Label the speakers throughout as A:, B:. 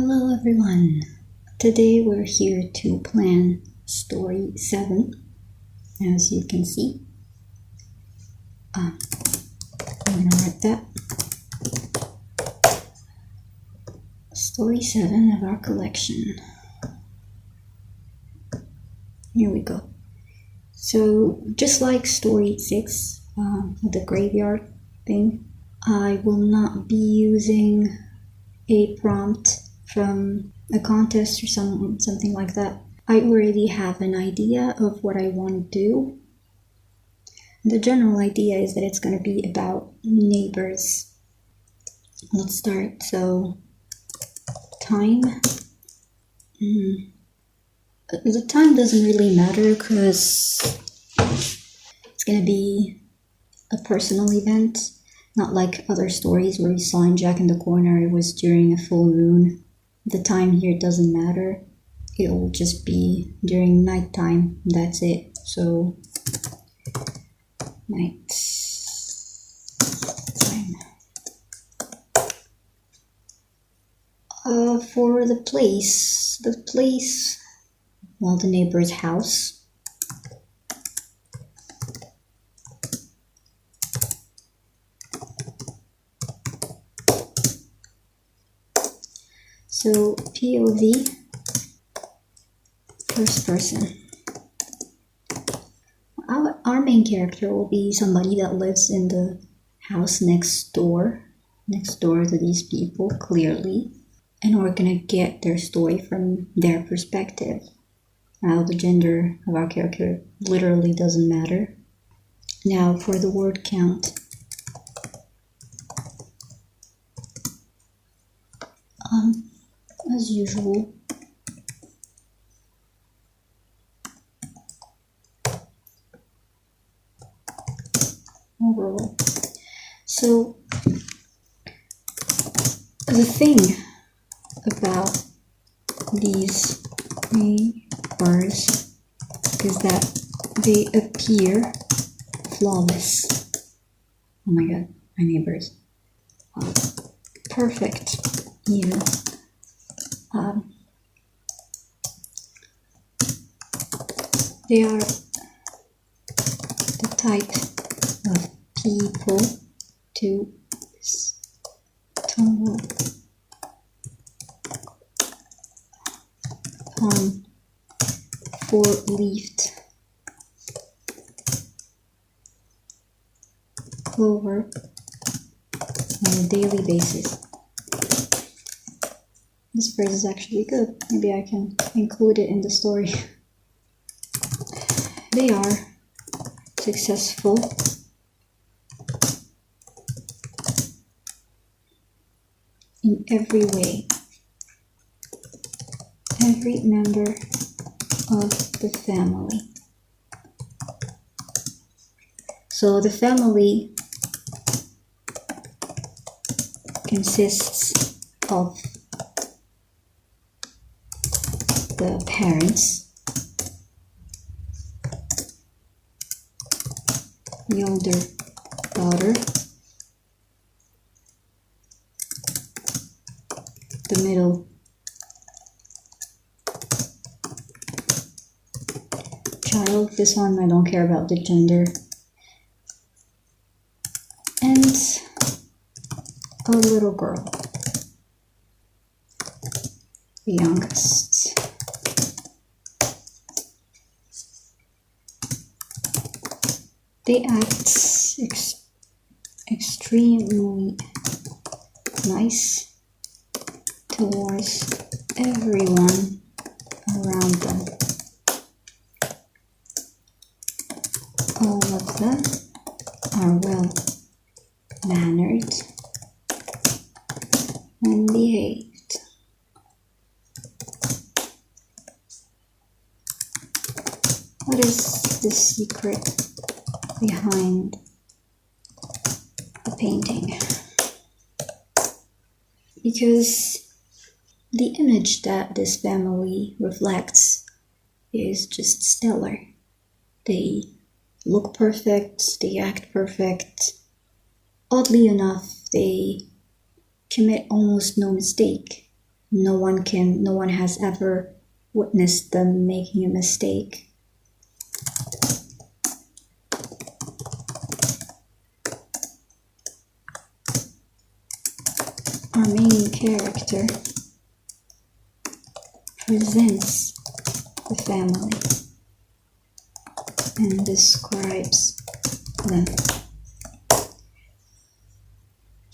A: Hello everyone! Today we're here to plan story 7, as you can see. I'm gonna write that. Story 7 of our collection. Here we go. So just like story 6, the graveyard thing, I will not be using a prompt from a contest or something like that. I already have an idea of what I want to do. The general idea is that it's going to be about neighbors. Let's start. So, time. The time doesn't really matter because it's going to be a personal event, not like other stories where we saw in Jack in the Corner it was during a full moon. The time here doesn't matter. It will just be during nighttime. That's it. So, night time. For the place, well, the neighbor's house. So POV, first person. Our main character will be somebody that lives in the house next door to these people, clearly. And we're gonna get their story from their perspective. Now the gender of our character literally doesn't matter. Now for the word count. As usual, overall. So the thing about these neighbors is that they appear flawless. Oh my god, my neighbors. Perfect, even. They are the type of people to stumble upon four-leafed clover on a daily basis. This phrase is actually good. Maybe I can include it in the story. They are successful in every way. Every member of the family. So the family consists of the parents, the older daughter, the middle child, this one I don't care about the gender, and a little girl, the youngest. They act extremely nice towards everyone around them. All of them are well mannered and behaved. What is the secret behind the painting? Because the image that this family reflects is just stellar. They look perfect, they act perfect. Oddly enough, they commit almost no mistake. no one has ever witnessed them making a mistake. Our main character presents the family and describes them.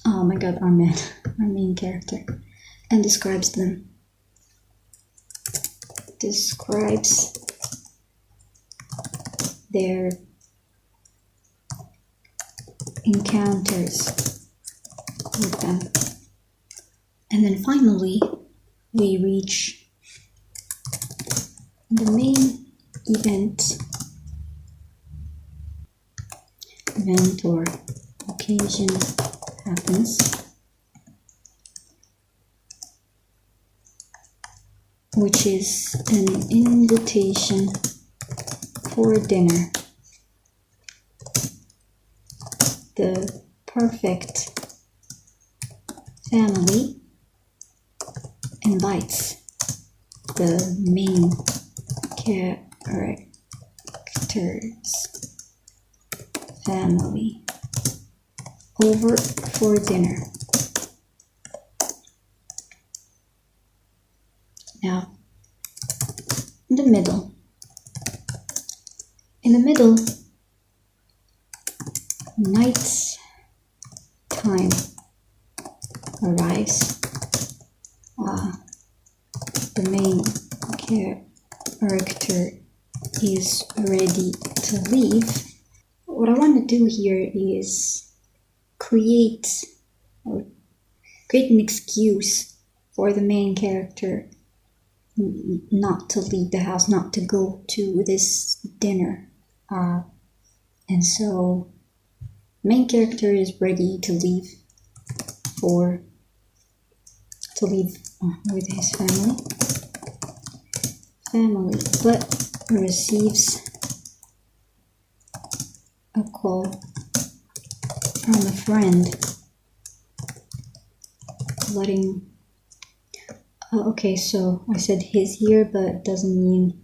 A: Oh my god, our main character, and describes them. Describes their encounters with them. And then finally, we reach the main event or occasion happens, which is an invitation for dinner. The perfect family invites the main character's family over for dinner. Now, in the middle, night time arrives. The main character is ready to leave. What I want to do here is create an excuse for the main character not to leave the house, not to go to this dinner. And so main character is ready to leave with his family, but receives a call from a friend letting okay, so I said his here, but it doesn't mean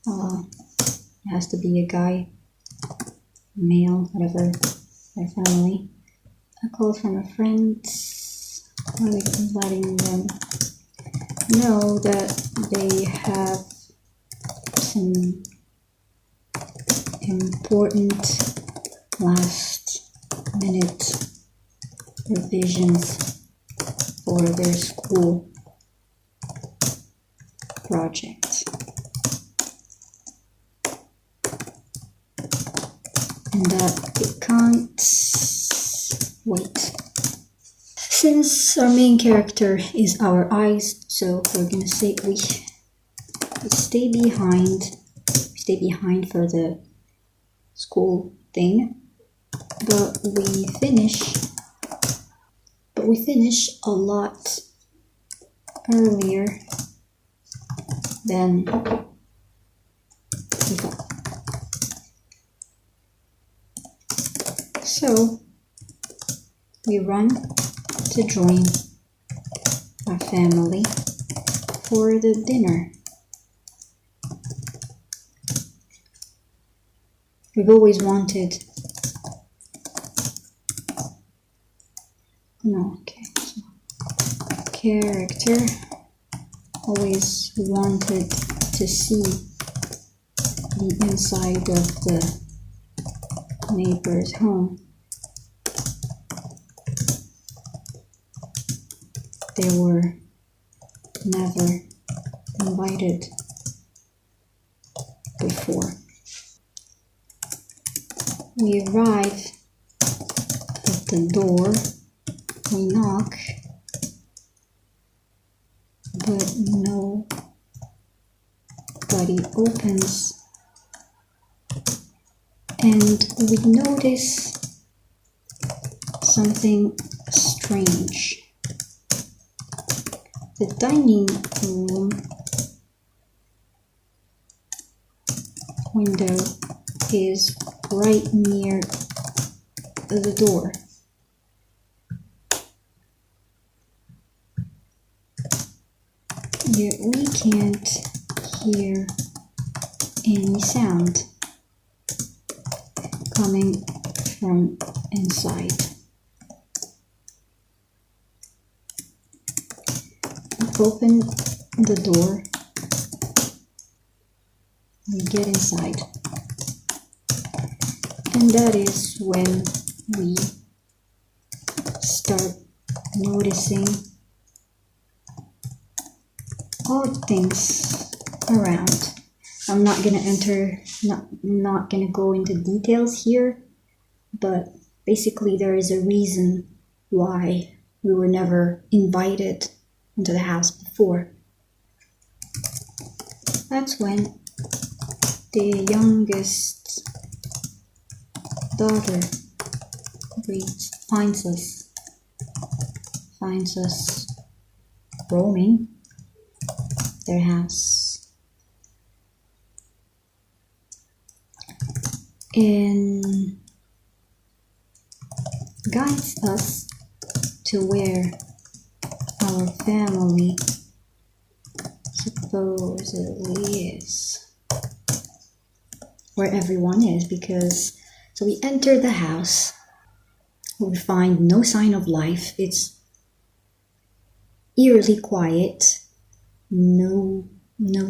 A: it has to be a guy, male, whatever, my family. A call from a friend letting them know that they have some important last minute revisions for their school project, and that it can't wait. Since our main character is our eyes, so we're gonna say we stay behind for the school thing, but we finish a lot earlier than we thought. So we run to join our family for the dinner. We've always wanted character always wanted to see the inside of the neighbor's home. They were never invited before. We arrive at the door, we knock, but nobody opens, and we notice something strange. The dining room window is right near the door. Yet we can't hear any sound coming from inside. We open the door, we get inside, and that is when we start noticing odd things around. I'm not gonna go into details here, but basically there is a reason why we were never invited into the house before. That's when the youngest daughter finds us roaming their house, and guides us to where our family supposedly is, where everyone is, because so we enter the house, we find no sign of life. It's eerily quiet, no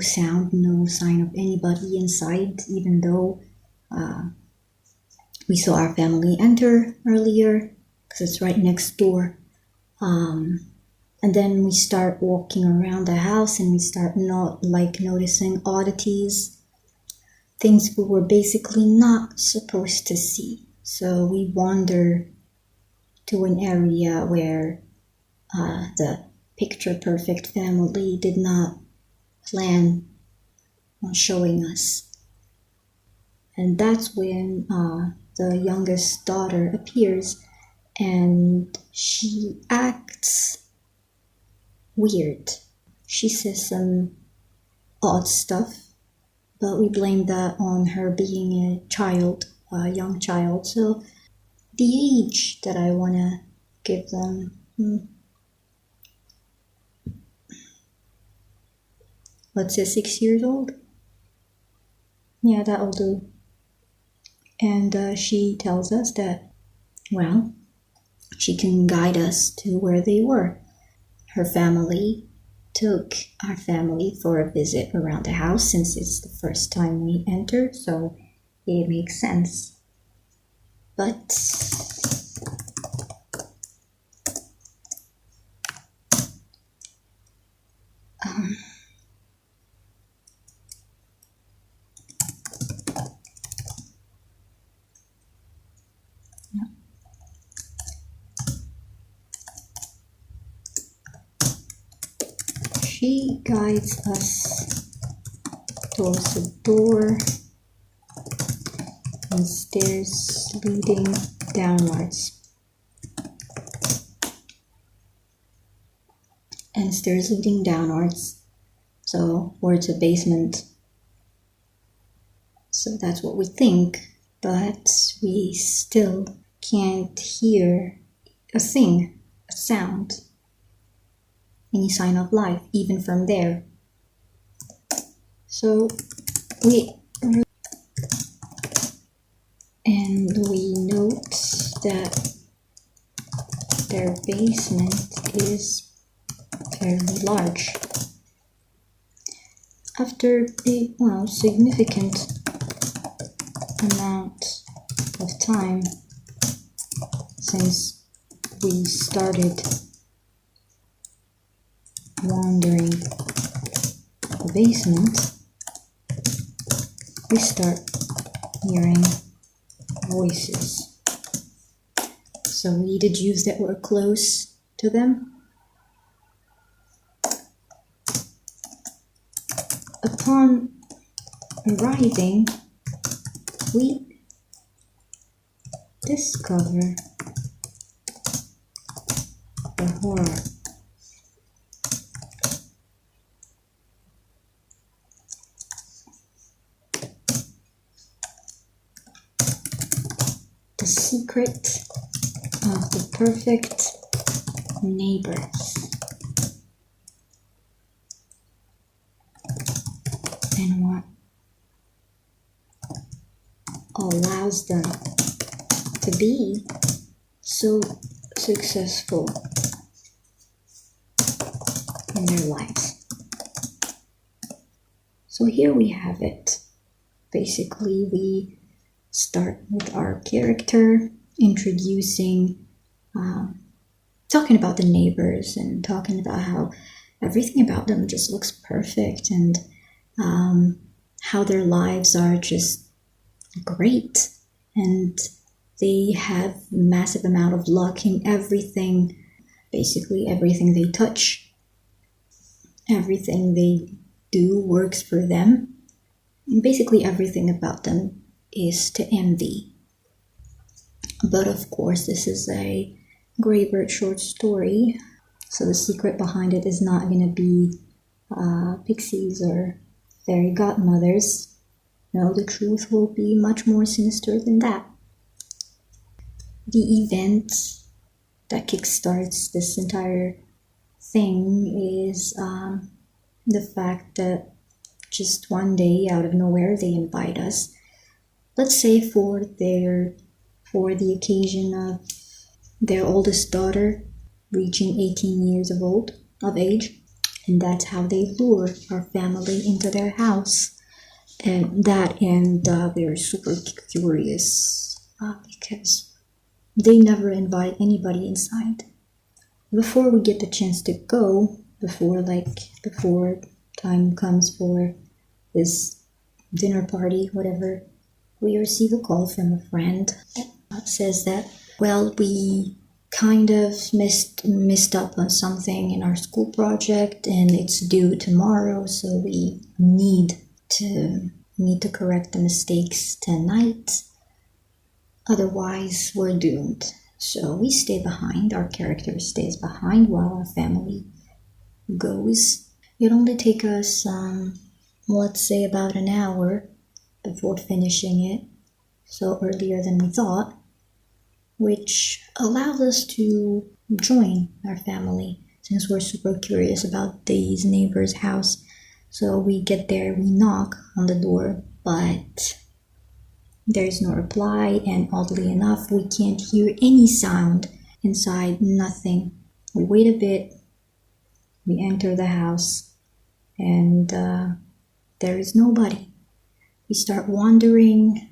A: sound, no sign of anybody inside, even though we saw our family enter earlier because it's right next door. And then we start walking around the house and we start noticing oddities, things we were basically not supposed to see. So we wander to an area where the picture-perfect family did not plan on showing us. And that's when the youngest daughter appears, and she acts weird. She says some odd stuff, but we blame that on her being a young child. So the age that I want to give them, let's say 6 years old. Yeah, that'll do. And she tells us that, well, she can guide us to where they were. Her family took our family for a visit around the house since it's the first time we entered, so it makes sense. But she guides us towards a door and stairs leading downwards. So towards a basement. So that's what we think, but we still can't hear a sound, any sign of life, even from there. So we note that their basement is fairly large. After a significant amount of time since we started wandering the basement, we start hearing voices. So we deduce that we're close to them. Upon arriving, we discover the horror. The secret of the perfect neighbors. and what allows them to be so successful in their lives. So here we have it. Basically, we start with our character, introducing, talking about the neighbors and talking about how everything about them just looks perfect, and how their lives are just great, and they have massive amount of luck in everything. Basically everything they touch, everything they do works for them, and basically everything about them is to envy. But of course, this is a GrayBird short story, so the secret behind it is not going to be pixies or fairy godmothers. No, the truth will be much more sinister than that. The event that kickstarts this entire thing is the fact that just one day out of nowhere they invite us, let's say for the occasion of their oldest daughter reaching 18 years of age, and that's how they lure our family into their house. And they're super curious because they never invite anybody inside. Before we get the chance to go, before time comes for this dinner party, whatever, we receive a call from a friend that says that, well, we kind of messed up on something in our school project and it's due tomorrow, so we need to correct the mistakes tonight, otherwise we're doomed. So we stay behind, our character stays behind while our family goes. It only takes us let's say about an hour before finishing it, so earlier than we thought, which allows us to join our family since we're super curious about these neighbors' house. So we get there, we knock on the door, but there's no reply, and oddly enough, we can't hear any sound inside, nothing. We wait a bit, we enter the house, and there is nobody. We start wandering,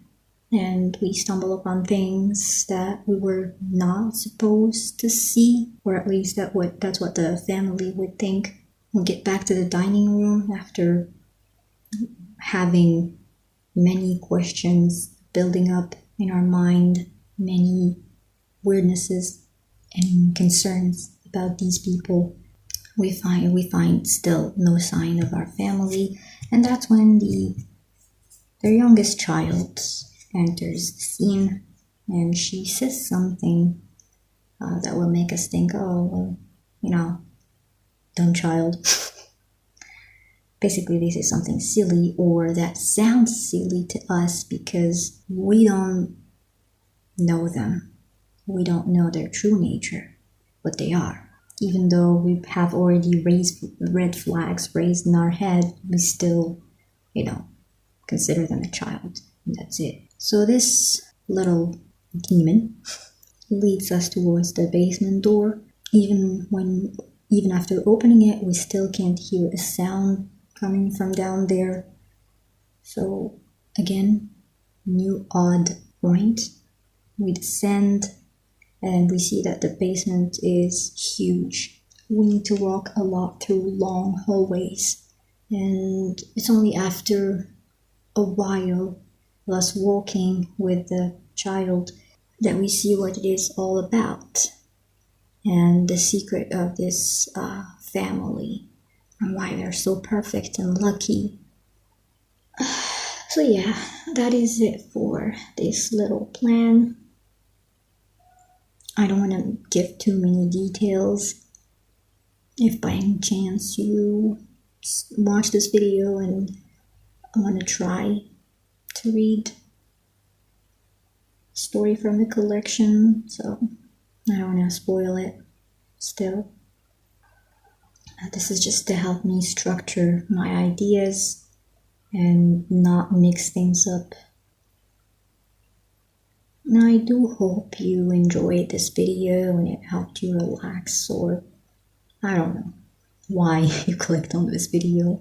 A: and we stumble upon things that we were not supposed to see, or at least that's what the family would think. We get back to the dining room after having many questions building up in our mind, many weirdnesses and concerns about these people. We find still no sign of our family, and that's when their youngest child enters the scene, and she says something that will make us think, oh, well, dumb child. Basically, they say something silly, or that sounds silly to us because we don't know them. We don't know their true nature, what they are. Even though we have already raised red flags raised in our head, we still, consider them a child, and that's it. So this little demon leads us towards the basement door. Even after opening it, we still can't hear a sound coming from down there. So again, new odd point. We descend and we see that the basement is huge. We need to walk a lot through long hallways, and it's only after a while of us walking with the child that we see what it is all about and the secret of this family and why they're so perfect and lucky. So yeah, that is it for this little plan. I don't want to give too many details. If by any chance you watch this video and want to try to read a story from the collection, so I don't want to spoil it still. This is just to help me structure my ideas and not mix things up. Now, I do hope you enjoyed this video and it helped you relax, or I don't know why you clicked on this video.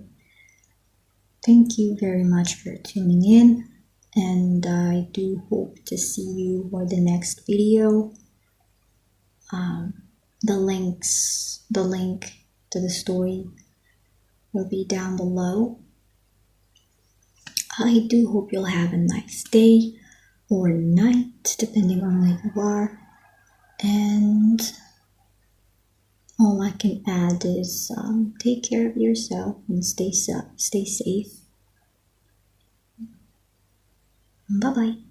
A: Thank you very much for tuning in, and I do hope to see you for the next video. The link to the story will be down below. I do hope you'll have a nice day or night, depending on where you are. And all I can add is take care of yourself and stay safe. Bye bye.